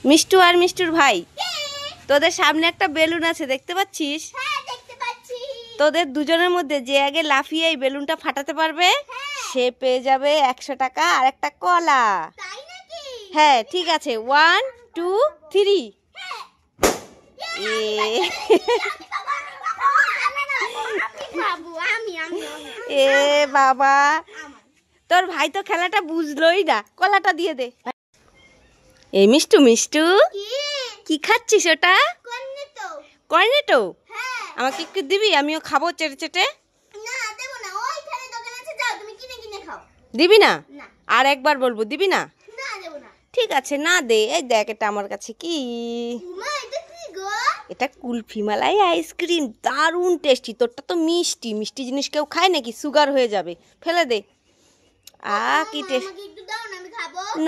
মিষ্টু আর মিষ্টুর ভাই, তোদের সামনে একটা বেলুন আছে, দেখতে পাচ্ছিস? হ্যাঁ দেখতে পাচ্ছি। তোদের দুজনের মধ্যে যে আগে লাফিয়ে এই বেলুনটা ফাটাতে পারবে সে পেয়ে যাবে 100 টাকা আর একটা কলা। তাই নাকি? হ্যাঁ ঠিক আছে, 1 2 3। এ বাবা, তোর ভাই তো খেলাটা বুঝলোই না, কলাটা দিয়ে দে। এই মিষ্টু, মিষ্টু কি খাচ্ছিস ওটা? কর্নেটো। আমাকে একটু দিবি, আমিও খাবো চেটে চেটে। দিবি না? আর একবার বলবো, দিবি না? ঠিক আছে না দে। এই দেখ এটা আমার কাছে কি, এটা কুলফি মালাই আইসক্রিম, দারুণ টেস্টি। তোরটা তো মিষ্টি, মিষ্টি জিনিস কেউ খায় নাকি? সুগার হয়ে যাবে, ফেলে দে। কি টেস্ট।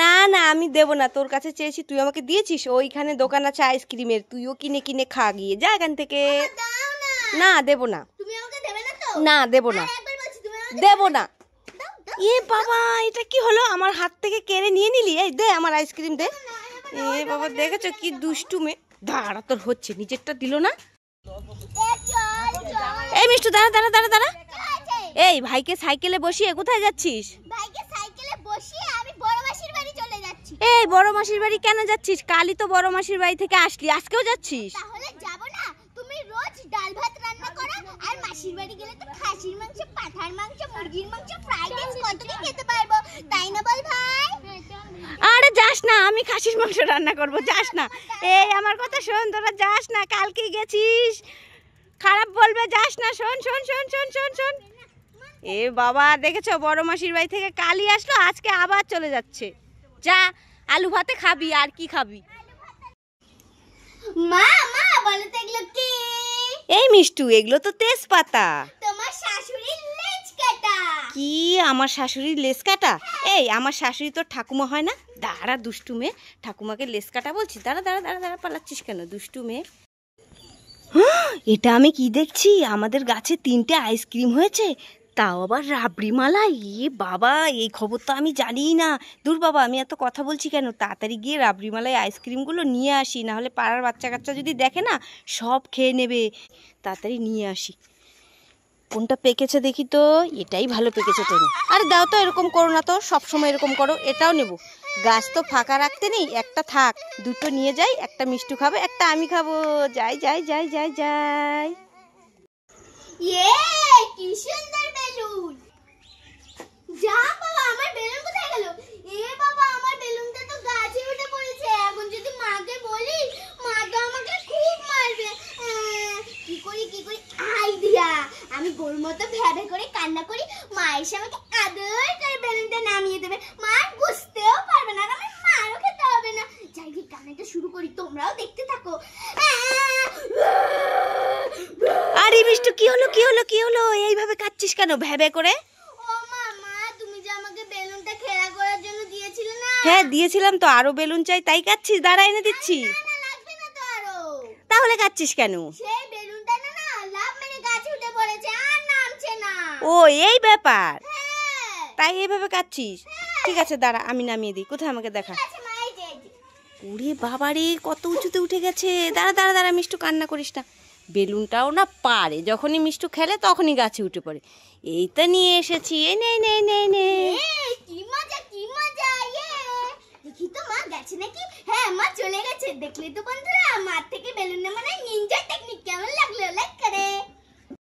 না না আমি দেবো না, তোর কাছে চেয়েছি, তুই আমাকে দিয়েছিস। ওইখানে দোকান আছে আইসক্রিমের, তুইও কিনে কিনে খা গিয়ে, যা এখান থেকে। না দেবো না, না দেবো না, দেবো না। এ বাবা, এটা কি হলো? আমার হাত থেকে কেড়ে নিয়ে নিলি। এই দে আমার আইসক্রিম দে। এ বাবা, দেখেছো কি দুষ্টু মেয়ে। দাঁড়া, তোর হচ্ছে, নিজেরটা দিল না। এই মিষ্টু দাঁড়া দাঁড়া দাঁড়া দাঁড়া। এই ভাইকে সাইকেলে বসিয়ে কোথায় যাচ্ছিস? এই বড় মাসির বাড়ি কেন যাচ্ছিস? কালই তো বড় মাসির বাড়ি থেকে আসলি, আজকেও যাচ্ছিস? তাহলে যাব না? তুমি রোজ ডাল ভাত রান্না করো, আর মাসির বাড়ি গেলে তো খাসির মাংস, পাঠার মাংস, মুরগির মাংস, ফ্রাইড রাইস কত কি খেতে পারবো, তাই না বল ভাই? আরে যাস না, আমি খাসির মাংস রান্না করব, যাস না। এই আমার কথা শোন, তোরা যাস না, কালকেই গেছিস, খারাপ বলবে, যাস না। শোন শোন শোন শোন শোন শোন। এ বাবা, দেখেছো বড় মাসির বাড়ি থেকে কালই আসলো, আজকে আবার চলে যাচ্ছে। যা, আলু ভাতে খাবি, আর কি খাবি? মা মা বলো তো এগুলো কি? এই মিষ্টু, এগুলো তো তেজপাতা। তোমার শাশুড়ির লেজ কাটা। কি আমার শাশুড়ির লেজ কাটা? এই আমার শাশুড়ি তোর ঠাকুমা হয় না? দাঁড়া দুষ্টু মেয়ে, ঠাকুমাকে লেজ কাটা বলছি? দাঁড়া দাঁড়া দাঁড়া দাঁড়া, পালাচ্ছিস কেন দুষ্টু মেয়ে? এটা আমি কি দেখছি? আমাদের গাছে 3টে আইসক্রিম হয়েছে, তাও আবার রাবড়ি মালাই। এ বাবা, এই খবর তো আমি জানিই না। দূর বাবা, আমি এত কথা বলছি কেন? তাড়াতাড়ি গিয়ে রাবড়ি মালাই আইসক্রিমগুলো নিয়ে আসি, নাহলে পাড়ার বাচ্চা কাচ্চা যদি দেখে না, সব খেয়ে নেবে। তাড়াতাড়ি নিয়ে আসি। কোনটা পেকেছে দেখি তো। এটাই ভালো পেকেছে তো। আরে দাও তো, এরকম করো না তো, সবসময় এরকম করো। এটাও নেব, গাছ তো ফাঁকা রাখতে নেই, একটা থাক। দুটো নিয়ে যাই, একটা মিষ্টু খাবে, একটা আমি খাবো। যাই যাই যাই যাই যাই। ইয়ে, কি সুন্দর বেলুন। যা বাবা, আমার বেলুন কোথায় গেল? এ বাবা, আমার বেলুনটা তো গাছে উঠে পড়েছে। এখন যদি মাকে বলি, মা তো আমাকে খুব মারবে। কি করি কি করি, আইডিয়া। আমি গরুর মতো ভ্যাবে করে কান্না করি, মা এসে আমাকে আদর করে বেলুনটা নামিয়ে দেবে। মা বুঝতেও পারবে না, আর আমার মারও খেতে হবে না। যাই গিয়ে কান্নাটা শুরু করি, তোমরাও দেখতে থাকো। আরে মিষ্টু, কি হলো কি হলো কি হলো? এইভাবে কাচ্ছিস কেন ভ্যাবে করে? ও মা, তুমি যে আমাকে বেলুনটা খেলা করার জন্য দিয়েছিলে না? হ্যাঁ দিয়েছিলাম তো, আরো বেলুন চাই তাই কাচ্ছিস? দাঁড়া, এনে দিচ্ছি। না লাগবে না তো আরো। তাহলে কাচ্ছিস কেন? সেই বেলুনটা না না লাফ মেরে গাছে উঠে পড়েছে, আর নামছে না। ও এই ব্যাপার, হ্যাঁ। তাই এইভাবে কাচ্ছিস? ঠিক আছে দাঁড়া, আমি নামিয়ে দিই। কোথায় আমাকে দেখা। আচ্ছা মা, এই যে ওরে বাবারে, কত উঁচুতে উঠে গেছে। দাঁড়া দাঁড়া দাঁড়া, মিষ্টু কান্না করিস না। বেলুনটাও না পারে, যখনই মিষ্টু খেলে তখনই গাছে উঠে পড়ে। এই তো নিয়ে এসেছি, এই নে নে নে নে। কি মজা কি মজা। দেখি তো মা গেছে নাকি? হ্যাঁ মা চলে গেছে। দেখলে তো বন্ধুরা, মার থেকে বেলুন মানে